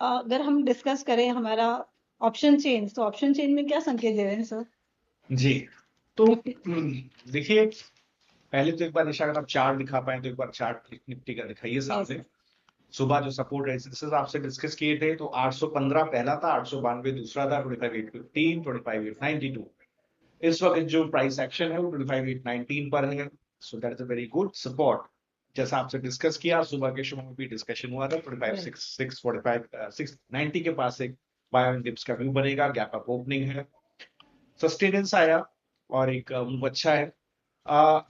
अगर हम डिस्कस करें हमारा ऑप्शन चेन, तो ऑप्शन चेन में क्या संकेत दे रहे हैं सर? जी, तो निफ्टी देखिए, पहले तो एक बार निशा अगर आप चार्ट दिखा पाए तो एक बार चार्ट निफ्टी का दिखाइए यस सामने। सुबह जो सपोर्ट रेजिस्टेंस आपसे डिस्कस किए थे, तो 815 पहला था, 892 दूसरा था, 25815, 25892। इस वक्त जो प्राइस एक्शन है वो 25819 पर है। So that is a very good support. जैसा आपसे डिस्कस किया, सुबह के शो में भी डिस्कशन हुआ था, 256 45 690 के पास एक बाय ऑन डिप्स का व्यू बनेगा, गैप अप ओपनिंग है, सस्टेनेंस आया और एक मूव अच्छा है।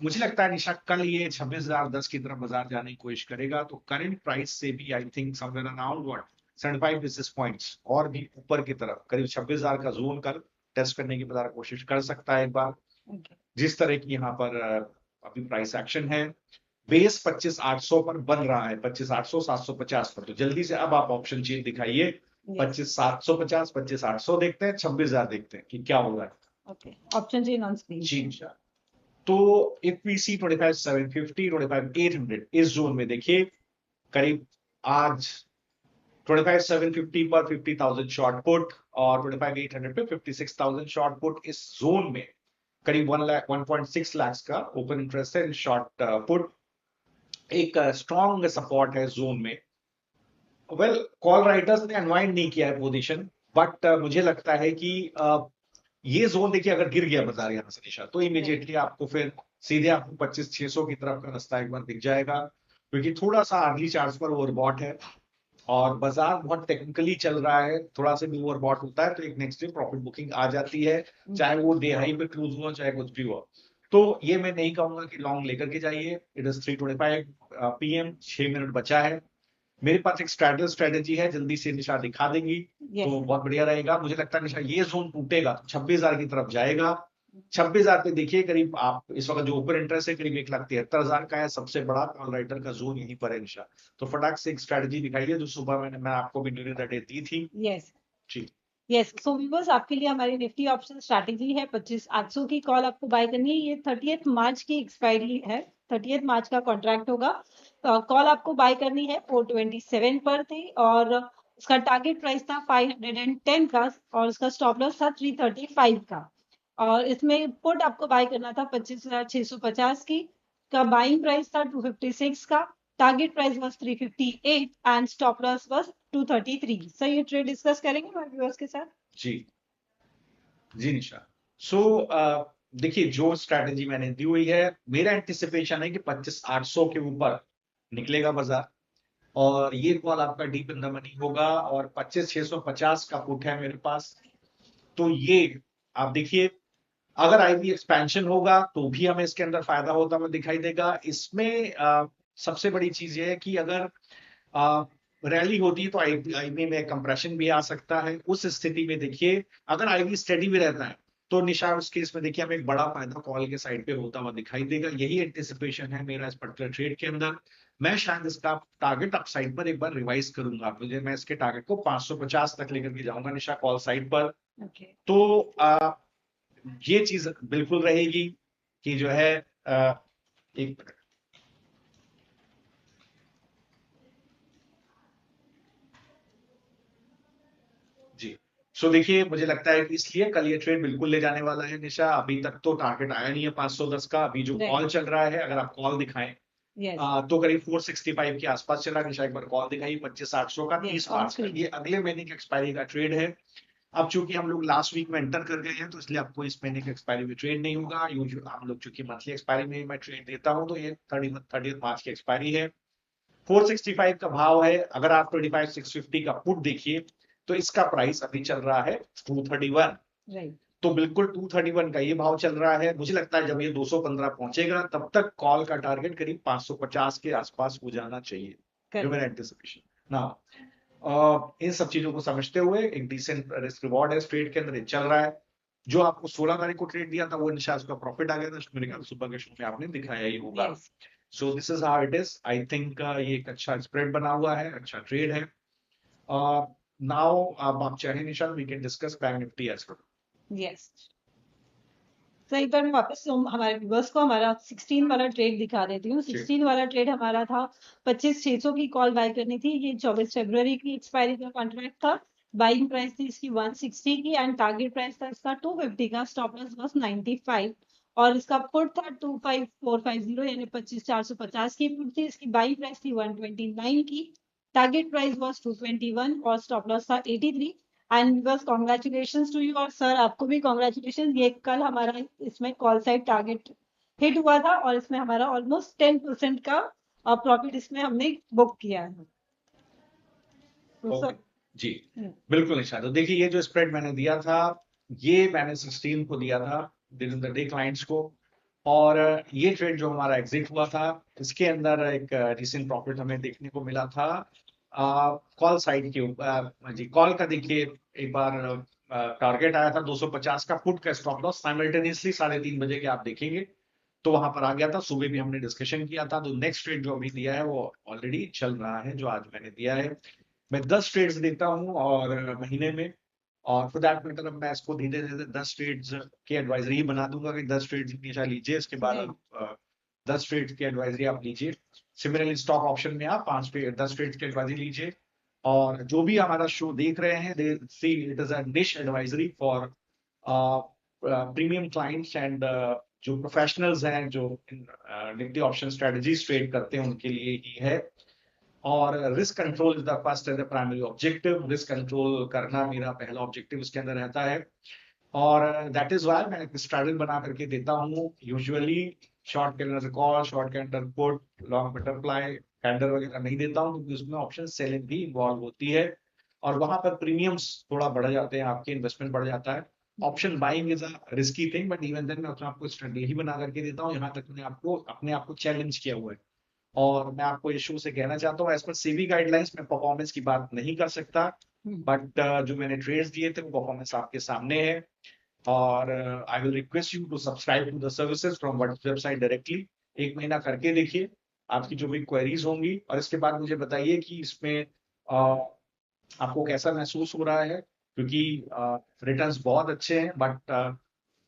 मुझे लगता है निशा कल ये 26,010 की तरफ बाजार जाने की कोशिश करेगा, तो करंट प्राइस से भी I think somewhere around what 75 basis points और भी ऊपर की तरफ करीब 26,000 का जोन कल टेस्ट करने की बाजार कोशिश कर सकता है एक बार। जिस तरह की यहाँ पर अभी प्राइस एक्शन है, बेस 25,800 पर बन रहा है, 25,800 750 पर, तो जल्दी से अब आप ऑप्शन चेन दिखाइए। 25,750 25,800 देखते हैं, 26,000 देखते हैं कि क्या होगा। Okay, option chain on screen. जी निशा, तो इफ वी सी 25,750 25,800 इस जोन में देखिए, करीब आज 25,750 पर 50,000 शॉर्ट पुट और 25,800 पे 56,000 शॉर्ट पुट, इस जोन में करीब 1.6 लाख का ओपन इंटरेस्ट है इन शॉर्ट पुट। एक स्ट्रॉन्ग सपोर्ट है जोन में। वेल, कॉल राइटर्स ने अनवाइंड नहीं किया है पोजीशन, बट मुझे लगता है कि ये जोन देखिए, अगर गिर गया बाजार यहां से निशा, तो इमीडिएटली आपको फिर सीधे आपको 25,600 की तरफ का रास्ता एक बार दिख जाएगा, क्योंकि थोड़ा सा अर्ली चार्ज पर ओवरबॉट है और बाजार बहुत टेक्निकली चल रहा है। थोड़ा सा भी ओवरबॉट होता है तो एक नेक्स्ट डे प्रॉफिट बुकिंग आ जाती है, चाहे वो डे हाई पे क्लोज हुआ चाहे कुछ भी हुआ। तो ये मैं नहीं कहूंगा कि लॉन्ग लेकर के जाइए। इट इज 3:25 PM, 6 मिनट बचा है। मेरे पास एक स्ट्रेटेजी है, जल्दी से निशा दिखा देंगी तो बहुत बढ़िया रहेगा। मुझे लगता है निशा ये जोन टूटेगा तो 26,000 की तरफ जाएगा। 26,000 पे देखिए, करीब आप इस वक्त जो ओपन इंटरेस्ट है करीब 1,73,000 का है, सबसे बड़ा कॉल राइटर का जोन यहीं पर है निशा। तो फटाक से एक स्ट्रेटेजी दिखाइए जो सुबह मैं आपको भी ड्यूरिंग द डे दी थी। यस जी यस, सो व्यूअर्स, आपके लिए हमारी निफ्टी ऑप्शन स्ट्रैटेजी है। 25,800 की कॉल आपको बाय करनी है। ये 30 मार्च की एक्सपायरी है, 30 मार्च का कॉन्ट्रैक्ट होगा। कॉल आपको बाय करनी है 427 पर थी और उसका टारगेट प्राइस था 510 का और उसका स्टॉप लॉस था 335 का। और इसमें पुट आपको बाय करना था 25,650 की, का बाइंग प्राइस था 256 का, target price was 358 and stop loss was 233। Sir ये ट्रेड डिस्कस करेंगे हमारे व्यूअर्स के साथ। जी जी निशा। सो देखिए, जो स्ट्रैटेजी मैंने दी हुई है, मेरा एंटिसिपेशन है कि 25,800 के ऊपर निकलेगा बाजार और ये कॉल आपका डीप इन द मनी होगा और 25,650 का पुट है मेरे पास। तो ये आप देखिए, अगर आईवी एक्सपेंशन होगा तो भी हमें इसके अंदर फायदा होता हुआ दिखाई देगा। इसमें सबसे बड़ी चीज ये है कि अगर रैली होती है तो आईवी में कंप्रेशन भी आ सकता है। उस स्थिति में देखिए, अगर आईवी स्टेडी भी रहता है तो निशा उस केस में देखिए हमें एक बड़ा फायदा कॉल के साइड पे होता हुआ दिखाई देगा। यही एंटिसिपेशन है मेरा इस पर्टिकुलर ट्रेड के अंदर। मैं शायद इसका टारगेट अपसाइड पर एक बार रिवाइज करूंगा, मुझे मैं इसके टारगेट को 550 तक लेकर के जाऊंगा निशा कॉल साइड पर। तो ये चीज बिल्कुल रहेगी कि जो है एक मिनट। जी, सो देखिए, मुझे लगता है कि इसलिए कल ये ट्रेड बिल्कुल ले जाने वाला है निशा। अभी तक तो टारगेट आया नहीं है 510 का। अभी जो कॉल चल रहा है, अगर आप कॉल दिखाएं तो करीब 465 के आसपास चला। निशा एक बार कॉल दिखाई 25,800 का, 30 मार्च का, ये अगले महीने की एक्सपायरी का ट्रेड है। अब चूंकि हम लोग लास्ट वीक में एंटर कर गए हैं तो इसलिए आपको इस महीने की एक्सपायरी में ट्रेड नहीं होगा। यूजुअली हम लोग चूंकि मंथली एक्सपायरी में मैं ट्रेड देता हूं, तो ये 30 मार्च की एक्सपायरी है। 465 का भाव है। अगर आप 25,650 का पुट देखिए तो इसका प्राइस अभी चल रहा है 231। तो बिल्कुल 231 का ये भाव चल रहा है। मुझे लगता है जब ये 215 पहुंचेगा तब तक कॉल का टारगेट करीब 550 के आसपास हो जाना चाहिए, जो मेरा एंटिसिपेशन ना। इन सब चीजों को समझते हुए एक डिसेंट रिस्क रिवॉर्ड है इस ट्रेड के अंदर, ये चल रहा है। जो आपको 16 तारीख को ट्रेड दिया था वो निशा उसका प्रॉफिट आ गया था, मेरे ख्याल सुबह के शो में आपने दिखाया ही होगा। So this is how it is. I think ये एक अच्छा स्प्रेड बना हुआ है, अच्छा ट्रेड है। नाउ अब आप चाहे Nisha, we can discuss bank Nifty as well. Yes, तो एक बार मैं वापस हमारे व्यूअर्स को हमारा 16 वाला ट्रेड दिखा देती हूँ। 16 वाला ट्रेड हमारा था 25,600 की कॉल बाय करनी थी। ये 24 फरवरी की एक्सपायरी का कॉन्ट्रैक्ट था। बाइंग प्राइस थी इसकी 160 की एंड टारगेट प्राइस था इसका 250 का। स्टॉप लॉस वाज 95 और इसका पुट था 25450 यानी 25,450 की पुट थी। इसकी बाइंग प्राइस थी 129 की। टारगेट प्राइस वाज 221 और स्टॉप लॉस था 83 एंड बस कॉन्ग्रेचुलेशंस टू यू और सर आपको भी कॉन्ग्रेचुलेशन। ये कल हमारा इसमें कॉल साइड टारगेट हिट हुआ था और इसमें हमारा ऑलमोस्ट 10% का प्रॉफिट इसमें हमने बुक किया है। तो ओके सर जी, बिल्कुल निशा। तो देखिए ये जो स्प्रेड मैंने दिया था, ये मैंने 16 को दिया था दिन द डे क्लाइंट्स को, और ये ट्रेड जो हमारा एग्जिट हुआ था इसके अंदर एक रिसेंट प्रॉफिट हमें देखने को मिला था कॉल साइड के ऊपर। जी, कॉल का देखिए एक बार टारगेट आया था 250 का, पुट का स्टॉप लॉस साइमल्टेनियसली 3:30 बजे के आप देखेंगे तो वहां पर आ गया था। सुबह भी हमने डिस्कशन किया था। तो नेक्स्ट ट्रेड जो अभी दिया है वो ऑलरेडी चल रहा है, जो आज मैंने दिया है। मैं 10 ट्रेड्स देता हूँ और महीने में, और फॉर दैट मैटर अब मैं इसको धीरे धीरे 10 ट्रेड्स की एडवाइजरी ही बना दूंगा कि 10 ट्रेड्स हमेशा लीजिए, इसके बाद आप 10 ट्रेड्स की एडवाइजरी आप लीजिए। सिमिलरली स्टॉक ऑप्शन में आप 10 ट्रेड्स की एडवाइजरी लीजिए। और जो भी हमारा शो देख रहे हैं, दे सी इट इज अ निश advisory for premium clients and जो प्रोफेशनल्स हैं जो निफ्टी ऑप्शन स्ट्रेटजीज ट्रेड करते हैं उनके लिए ही है। और risk control is the first and the primary objective. Risk control करना मेरा पहला ऑब्जेक्टिव इसके अंदर रहता है, और दैट इज वाई मैं एक स्ट्रैटेजी बना करके देता हूँ। यूजुअली शॉर्ट के अंदर कॉल, शॉर्ट के अंदर पुट, लॉन्ग बटरफ्लाई, कैंडल वगैरह नहीं देता हूँ, क्योंकि उसमें ऑप्शन सेलिंग भी इन्वॉल्व होती है और वहां पर प्रीमियम्स थोड़ा बढ़ जाते हैं, आपके इन्वेस्टमेंट बढ़ जाता है। Option buying is a risky thing, but even then मैं अपने आपको स्ट्रेटेजी बना करके देता हूँ। यहाँ तक मैंने आपको अपने आप को चैलेंज किया हुआ है, और मैं आपको इशू से कहना चाहता हूँ एज पर सेबी गाइडलाइंस में परफॉर्मेंस की बात नहीं कर सकता, बट जो मैंने ट्रेड्स दिए थे वो परफॉर्मेंस आपके सामने है। और I will request you to subscribe to the services from website directly. एक महीना करके देखिए, आपकी जो भी क्वेरीज होंगी, और इसके बाद मुझे बताइए कि इसमें आपको कैसा महसूस हो रहा है, क्योंकि रिटर्न्स बहुत अच्छे हैं, बट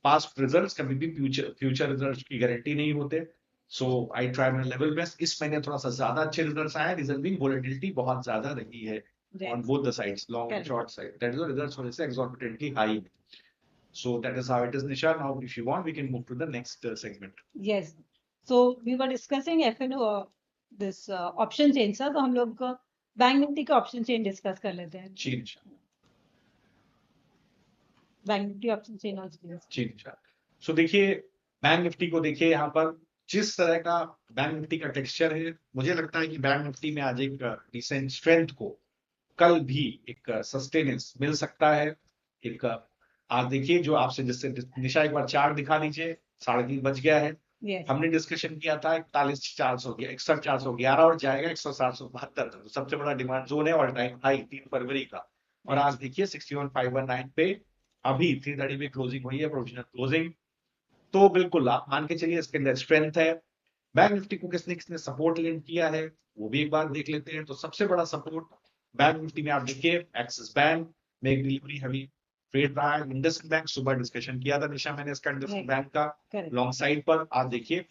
पास्ट रिजल्ट्स कभी भी फ्यूचर रिजल्ट्स की गारंटी नहीं होते। So I try my level best. इस महीने थोड़ा सा ज्यादा अच्छे रिजल्ट्स आए, रिजल्टिंग वोलेटिलिटी बहुत ज्यादा रही है on both the sides, long and short side. That is the results for this exorbitantly high. So that is how it is, Nisha. Now, if you want, we can move to the next segment. Yes. So we were discussing FNO this option chain sir, तो हम लोग bank Nifty का option chain discuss कर लेते हैं। जी निशा। Bank Nifty option chain आज जी निशा। सो देखिए bank Nifty को देखिए, यहाँ पर जिस तरह का बैंक निफ्टी का टेक्सचर है, मुझे लगता है कि बैंक निफ्टी में आज एक डिसेंट स्ट्रेंथ को कल भी एक सस्टेनेंस मिल सकता है। एक आज देखिए जो आपसे, जिससे निशा एक बार चार्ट दिखा दीजिए, 3:30 बज गया है। हमने डिस्कशन किया था 41,400 61,411 और जाएगा 107,772, तो सबसे बड़ा डिमांड जोन है, ऑल टाइम हाई 3 फरवरी का। और आज देखिए 61,519 पे अभी 3:30 में क्लोजिंग हुई है, प्रोविजनल क्लोजिंग। तो बिल्कुल आप मान के चलिए इसके अंदर स्ट्रेंथ है। बैंक निफ्टी को किसने किसने सपोर्ट लेन किया है वो भी एक बार देख लेते हैं। तो सबसे बड़ा सपोर्ट बैंक निफ्टी में आप देखिए एक्सिस बैंक में एक डिलीवरी हैवी ट्रेड रहा है। इंडसइंड बैंक सुबह डिस्कशन किया था निशा मैंने इसका, इंडसइंड बैंक का लॉन्ग साइड पर। आप देखिए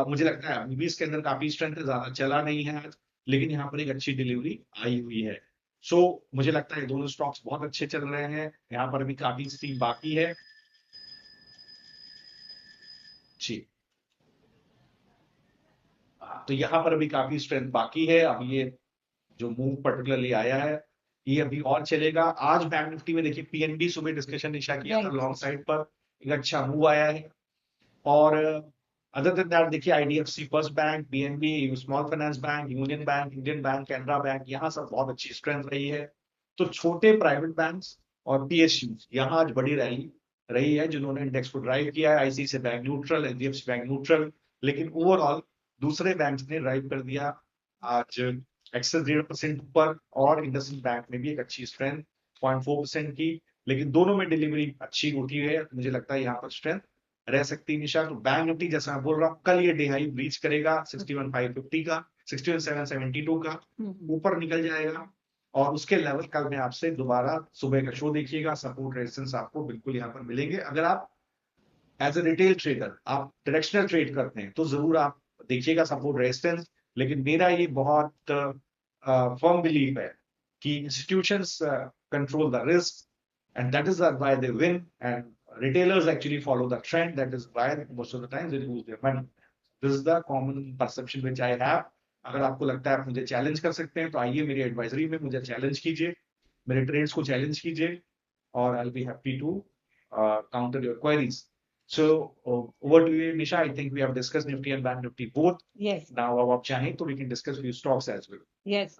मुझे लगता है अभी भी इसके अंदर काफी स्ट्रेंथ है, ज्यादा चला नहीं है आज, लेकिन यहाँ पर एक अच्छी डिलीवरी आई हुई है। सो मुझे लगता है दोनों स्टॉक्स बहुत अच्छे चल रहे हैं। यहाँ पर भी काफी स्टीम बाकी है जी। तो यहाँ पर अभी काफी स्ट्रेंथ बाकी है। अब ये जो मूव पर्टिकुलरली आया है ये अभी और चलेगा। आज बैंक निफ्टी में देखिए पीएनबी सुबह डिस्कशन निशा किया था लॉन्ग साइड पर, एक अच्छा मूव आया है। और अदर देन दैट देखिए IDFC first bank, PNB, small finance bank, union bank, Indian bank, Canara bank, यहाँ सब बहुत अच्छी स्ट्रेंथ रही है। तो छोटे प्राइवेट बैंक्स और पीएसयू यहाँ आज बड़ी रैली रही है, जिन्होंने इंडेक्स को ड्राइव किया है। ICICI bank neutral, HDFC bank neutral, लेकिन ओवरऑल दूसरे बैंक्स ने ड्राइव कर दिया आज एक्सेस 0% ऊपर, और इंडसइंड बैंक में भी एक अच्छी स्ट्रेंथ 0.4% की, लेकिन दोनों में डिलीवरी अच्छी होती है। मुझे लगता है यहाँ पर स्ट्रेंथ रह सकती है निशा। तो बैंक निफ्टी जैसा मैं बोल रहा हूँ, कल ये डे हाई ब्रीच करेगा 61,550 का, 61,772 का, ऊपर निकल जाएगा। और उसके लेवल कल में आपसे दोबारा सुबह का शो देखिएगा, सपोर्ट रेजिस्टेंस आपको बिल्कुल यहाँ पर मिलेंगे। अगर आप एज ए रिटेल ट्रेडर आप डायरेक्शनल ट्रेड करते हैं तो जरूर आप देखिएगा सपोर्ट रेजिस्टेंस, लेकिन मेरा ये बहुत फर्म बिलीव है कि institutions control the risk and that is why they win, and retailers actually follow the trend. That is why most of the times they lose their money. This is the common perception which I have. अगर आपको लगता है आप मुझे challenge कर सकते हैं तो आइए मेरी एडवाइजरी में मुझे चैलेंज कीजिए, मेरे ट्रेड्स को चैलेंज कीजिए, और I be happy to counter your queries. So over to you, Nisha. I think we have discussed Nifty and Bank Nifty both. Yes. Now, अब आप चाहें तो we can discuss few stocks as well. Yes.